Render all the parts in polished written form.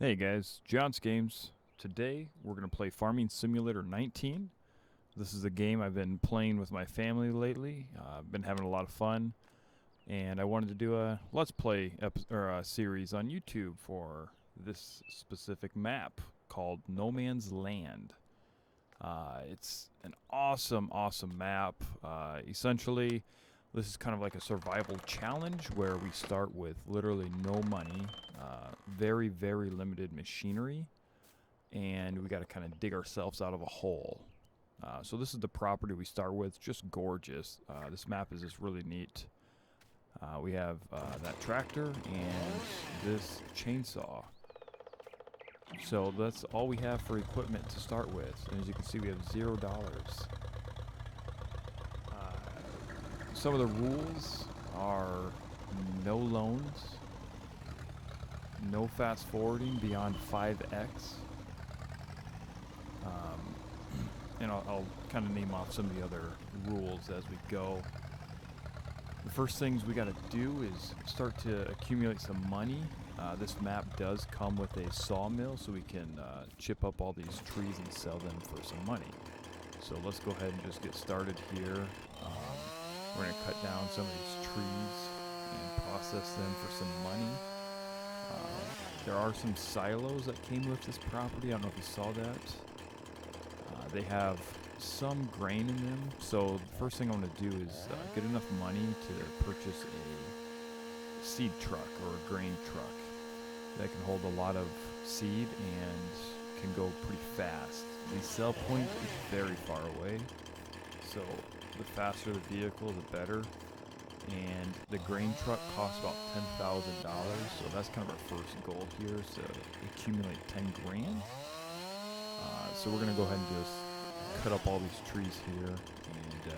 Hey guys, John's Games. Today we're going to play Farming Simulator 19. This is a game I've been playing with my family lately. I've been having a lot of fun, and I wanted to do a Let's Play series on YouTube for this specific map called No Man's Land. It's an awesome map. Essentially, this is kind of like a survival challenge where we start with literally no money, very limited machinery, and we got to kind of dig ourselves out of a hole. So this is the property we start with, just gorgeous. This map is just really neat. We have that tractor and this chainsaw. So that's all we have for equipment to start with. And as you can see, we have $0. Some of the rules are no loans, no fast forwarding beyond 5x. And I'll kind of name off some of the other rules as we go. The first things we got to do is start to accumulate some money. This map does come with a sawmill, so we can chip up all these trees and sell them for some money. So let's go ahead and just get started here. We're going to cut down some of these trees and process them for some money. There are some silos that came with this property. I don't know if you saw that. They have some grain in them. So the first thing I want to do is get enough money to purchase a seed truck or a grain truck that can hold a lot of seed and can go pretty fast. The sell point is very far away, so the faster the vehicle, the better. And the grain truck costs about $10,000, so that's kind of our first goal here, is to accumulate 10 grand. So we're going to go ahead and just cut up all these trees here and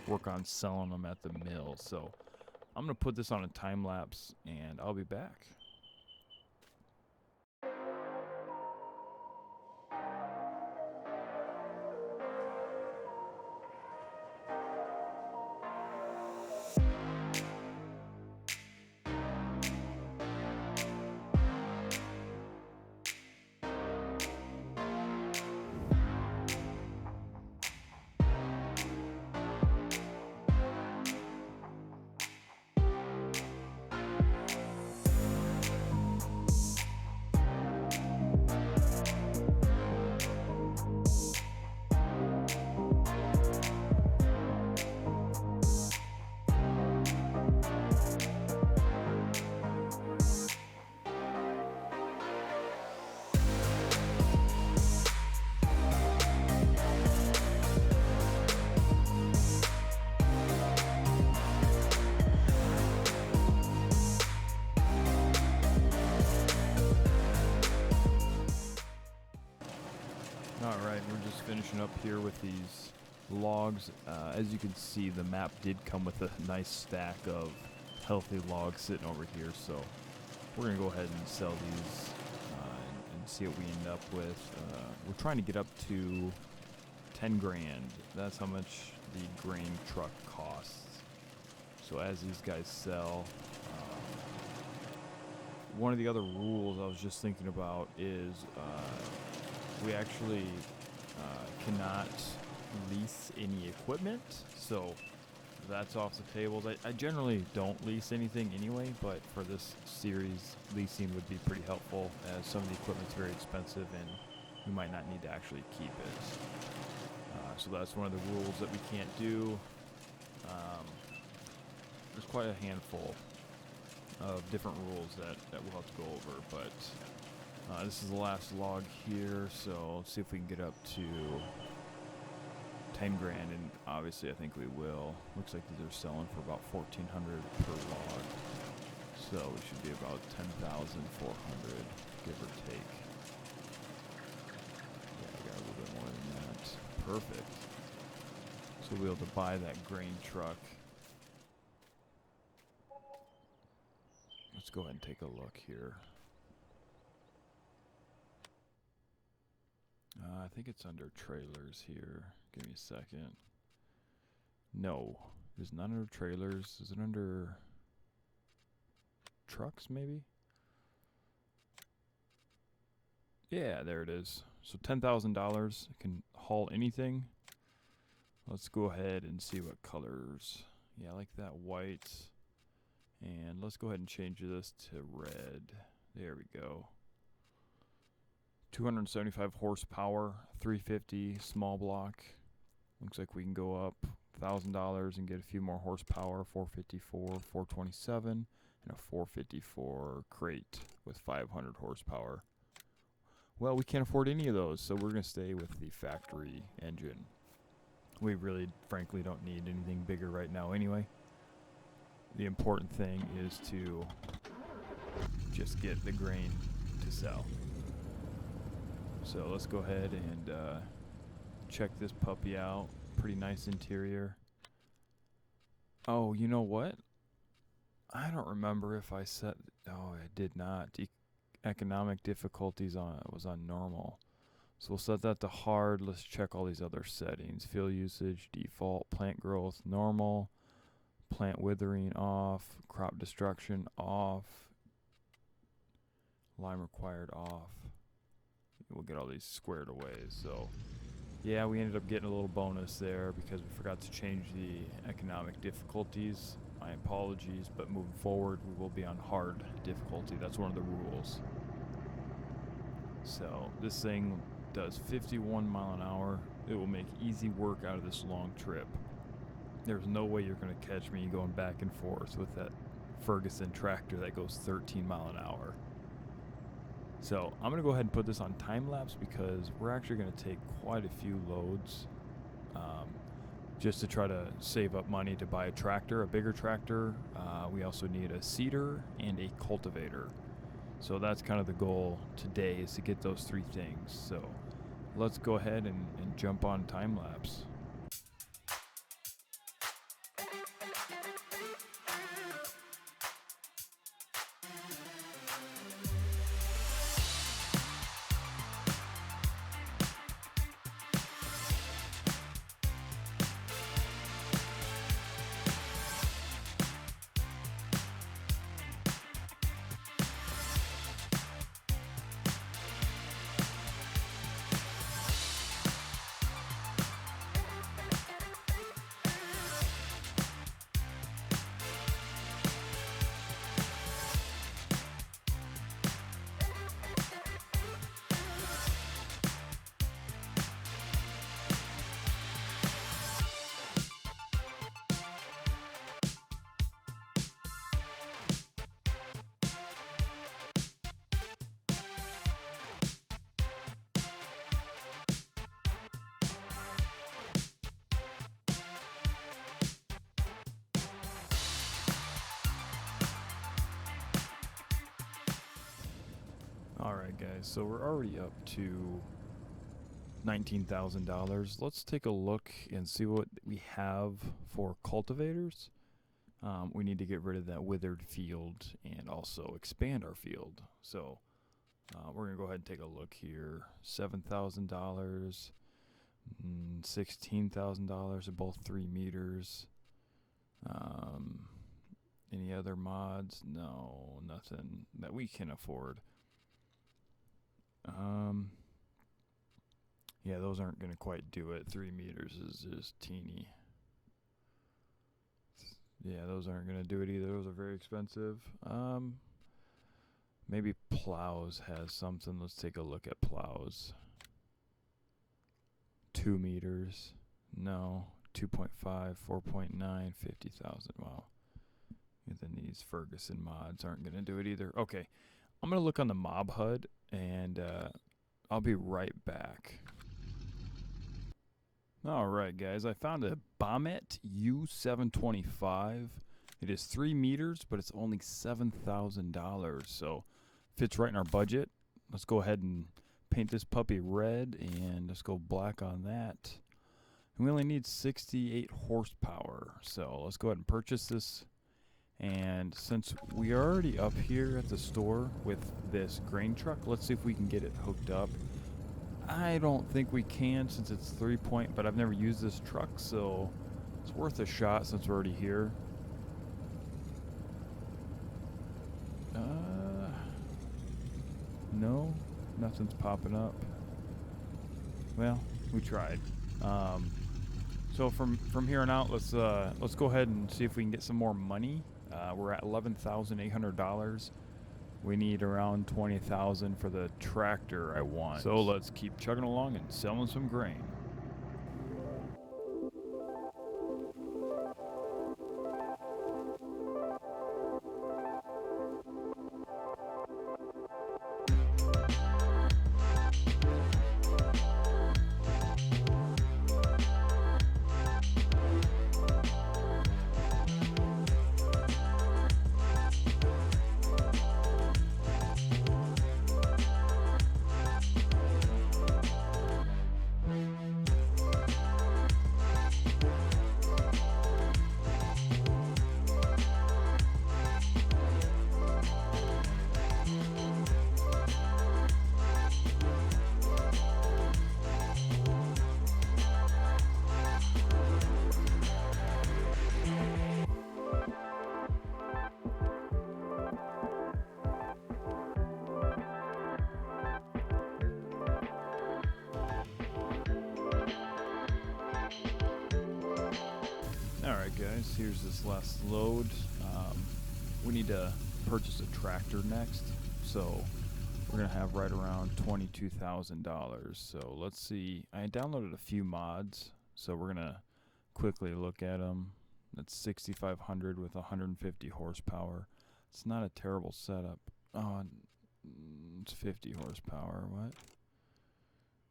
work on selling them at the mill. So I'm going to put this on a time lapse and I'll be back. Alright, we're just finishing up here with these logs. As you can see, the map did come with a nice stack of healthy logs sitting over here, so we're going to go ahead and sell these and see what we end up with. We're trying to get up to 10 grand. That's how much the grain truck costs. So as these guys sell, one of the other rules I was just thinking about is we actually cannot lease any equipment, so that's off the tables. I generally don't lease anything anyway, but for this series, leasing would be pretty helpful, as some of the equipment's very expensive and we might not need to actually keep it. So that's one of the rules that we can't do. There's quite a handful of different rules that we'll have to go over, but this is the last log here, so let's see if we can get up to 10 grand, and obviously I think we will. Looks like these are selling for about $1,400 per log, so we should be about 10,400, give or take. Yeah, I got a little bit more than that. Perfect. So we'll be able to buy that grain truck. Let's go ahead and take a look here. I think it's under trailers here. Give me a second. No, it's not under trailers. Is it under trucks, maybe? Yeah, there it is. So $10,000. It can haul anything. Let's go ahead and see what colors. Yeah, I like that white. And let's go ahead and change this to red. There we go. 275 horsepower, 350 small block. Looks like we can go up $1,000 and get a few more horsepower. 454, 427, and a 454 crate with 500 horsepower. Well, we can't afford any of those, so we're going to stay with the factory engine. We really, frankly, don't need anything bigger right now anyway. The important thing is to just get the grain to sell. So let's go ahead and check this puppy out. Pretty nice interior. Oh, you know what? I don't remember if I set... Oh, I did not. Economic difficulties was on normal. So we'll set that to hard. Let's check all these other settings. Fuel usage, default, plant growth, normal, plant withering off, crop destruction off, lime required off. We'll get all these squared away. So yeah, we ended up getting a little bonus there because we forgot to change the economic difficulties. My apologies, but moving forward we will be on hard difficulty. That's one of the rules. So this thing does 51 mile an hour. It will make easy work out of this long trip. There's no way you're going to catch me going back and forth with that Ferguson tractor that goes 13 mile an hour. So I'm going to go ahead and put this on time lapse because we're actually going to take quite a few loads just to try to save up money to buy a tractor, a bigger tractor. We also need a seeder and a cultivator. So that's kind of the goal today, is to get those three things. So let's go ahead and jump on time lapse. Alright guys, so we're already up to $19,000. Let's take a look and see what we have for cultivators. We need to get rid of that withered field and also expand our field. So we're going to go ahead and take a look here. $7,000, $16,000 are both 3 meters. Any other mods? No, nothing that we can afford. Yeah, those aren't going to quite do it. 3 meters is just teeny. Yeah, those aren't going to do it either. Those are very expensive. Maybe plows has something. Let's take a look at plows. 2 meters. No. 2.5, 4.9, 50,000. Wow. And then these Ferguson mods aren't going to do it either. Okay. I'm going to look on the mob HUD, and I'll be right back. Alright guys, I found a Bomet U725. It is 3 meters, but it's only $7,000, so fits right in our budget. Let's go ahead and paint this puppy red, and let's go black on that. And we only need 68 horsepower, so let's go ahead and purchase this. And since we are already up here at the store with this grain truck, let's see if we can get it hooked up. I don't think we can since it's 3-point, but I've never used this truck, so it's worth a shot since we're already here. No. Nothing's popping up. Well, we tried. So from here on out, let's go ahead and see if we can get some more money. We're at $11,800. We need around $20,000 for the tractor I want. So let's keep chugging along and selling some grain. Alright guys, here's this last load. We need to purchase a tractor next, so we're going to have right around $22,000. So let's see, I downloaded a few mods, so we're going to quickly look at them. That's 6,500 with 150 horsepower. It's not a terrible setup. Oh, it's 50 horsepower, what?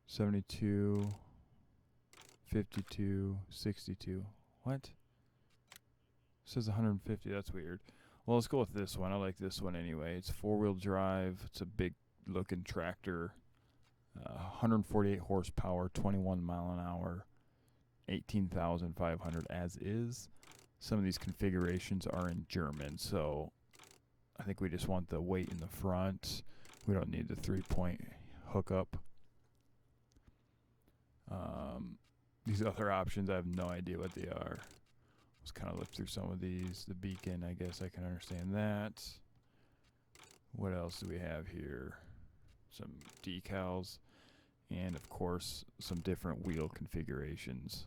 72, 52, 62, what? It says 150, that's weird. Well, let's go with this one. I like this one anyway. It's four-wheel drive. It's a big-looking tractor. 148 horsepower, 21 mile an hour, 18,500 as is. Some of these configurations are in German, so I think we just want the weight in the front. We don't need the 3-point hookup. These other options, I have no idea what they are. Let's kind of look through some of these. The beacon, I guess I can understand that. What else do we have here? Some decals, and of course, some different wheel configurations.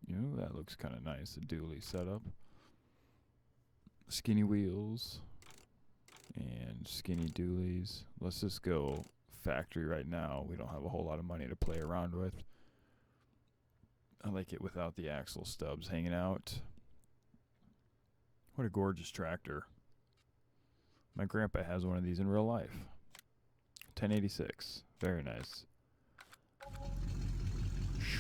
You know, that looks kind of nice, the dually setup. Skinny wheels and skinny dualies. Let's just go factory right now. We don't have a whole lot of money to play around with. I like it without the axle stubs hanging out. What a gorgeous tractor. My grandpa has one of these in real life. 1086. Very nice.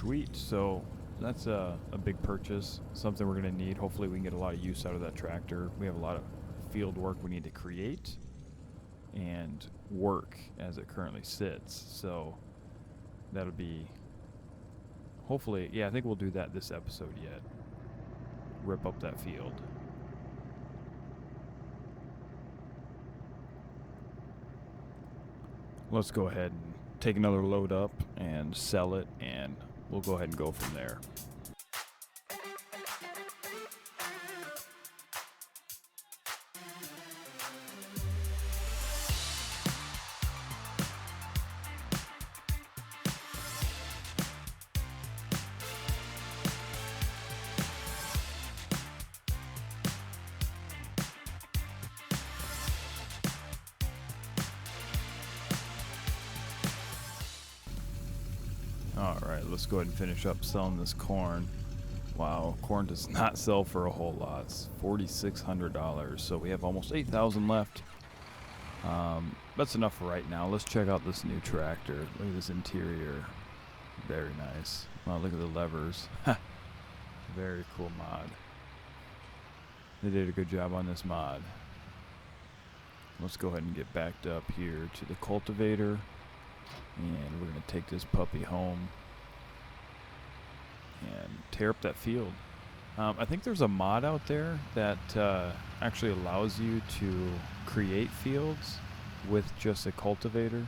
Sweet. So that's a big purchase. Something we're going to need. Hopefully we can get a lot of use out of that tractor. We have a lot of field work we need to create and work as it currently sits. So that'll be... Hopefully, yeah, I think we'll do that this episode yet. Rip up that field. Let's go ahead and take another load up and sell it, and we'll go ahead and go from there. Alright, let's go ahead and finish up selling this corn. Wow, corn does not sell for a whole lot. It's $4,600, so we have almost $8,000 left. That's enough for right now. Let's check out this new tractor. Look at this interior. Very nice. Wow, look at the levers. Very cool mod. They did a good job on this mod. Let's go ahead and get backed up here to the cultivator. And we're going to take this puppy home and tear up that field. I think there's a mod out there that actually allows you to create fields with just a cultivator,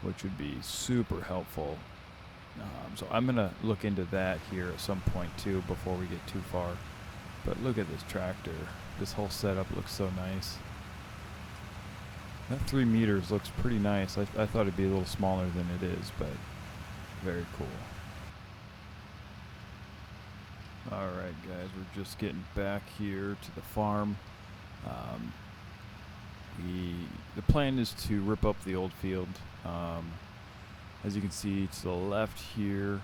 which would be super helpful. So I'm going to look into that here at some point too before we get too far. But look at this tractor. This whole setup looks so nice. That 3 meters looks pretty nice. I thought it'd be a little smaller than it is, but very cool. Alright guys, we're just getting back here to the farm. The plan is to rip up the old field. As you can see to the left here,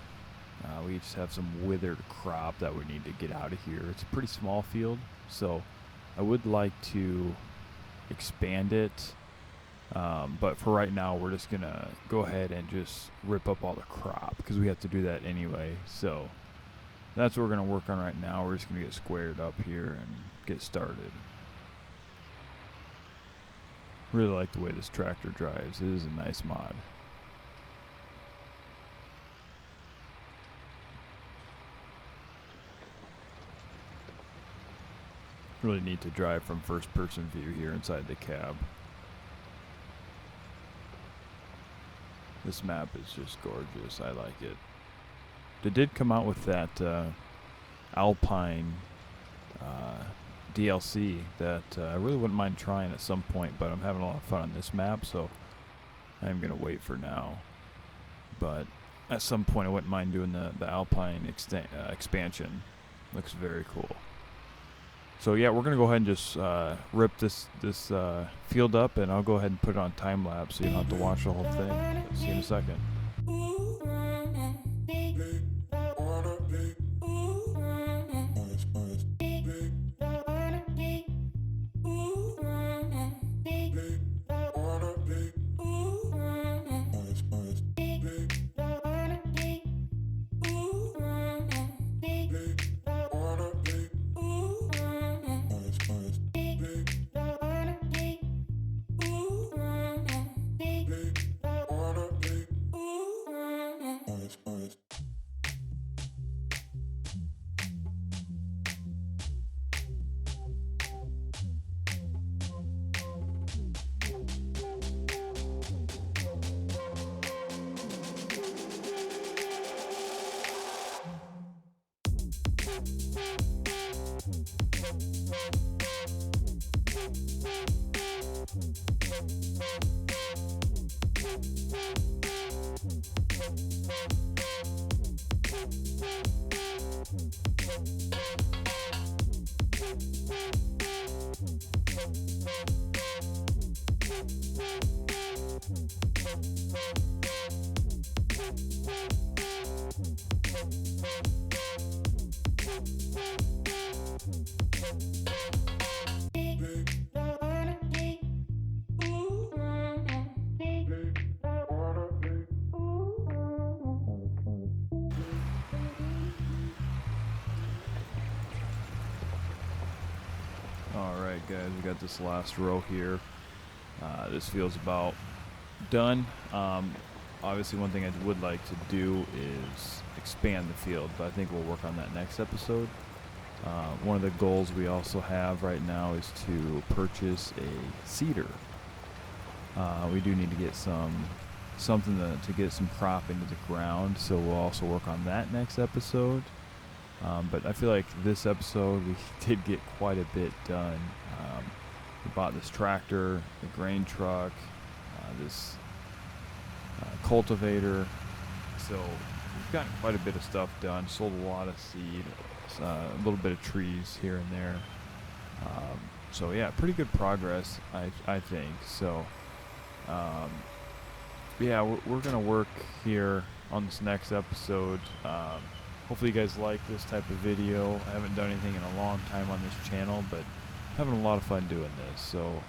we just have some withered crop that we need to get out of here. It's a pretty small field, so I would like to expand it. But for right now, we're just gonna go ahead and just rip up all the crop because we have to do that anyway. So that's what we're gonna work on right now. We're just gonna get squared up here and get started. Really like the way this tractor drives. It is a nice mod. Really neat to drive from first person view here inside the cab. This map is just gorgeous. I like it. They did come out with that Alpine DLC that I really wouldn't mind trying at some point, but I'm having a lot of fun on this map, so I'm going to wait for now. But at some point I wouldn't mind doing the Alpine expansion. Looks very cool. So yeah, we're going to go ahead and just rip this field up, and I'll go ahead and put it on time lapse so you don't have to watch the whole thing. See you in a second. Alright guys, we got this last row here. This field's about done. Obviously one thing I would like to do is expand the field, but I think we'll work on that next episode. One of the goals we also have right now is to purchase a seeder. We do need to get something to get some crop into the ground, so we'll also work on that next episode. But I feel like this episode we did get quite a bit done. We bought this tractor, the grain truck, this cultivator, so we've gotten quite a bit of stuff done. Sold a lot of seed, a little bit of trees here and there. So yeah, pretty good progress, I think. So yeah, we're gonna work here on this next episode. Hopefully you guys like this type of video. I haven't done anything in a long time on this channel, but having a lot of fun doing this. So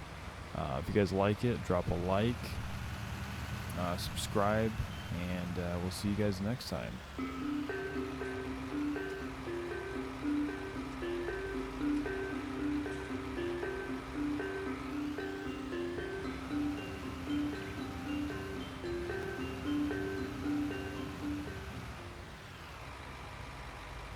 if you guys like it, drop a like, subscribe, and we'll see you guys next time.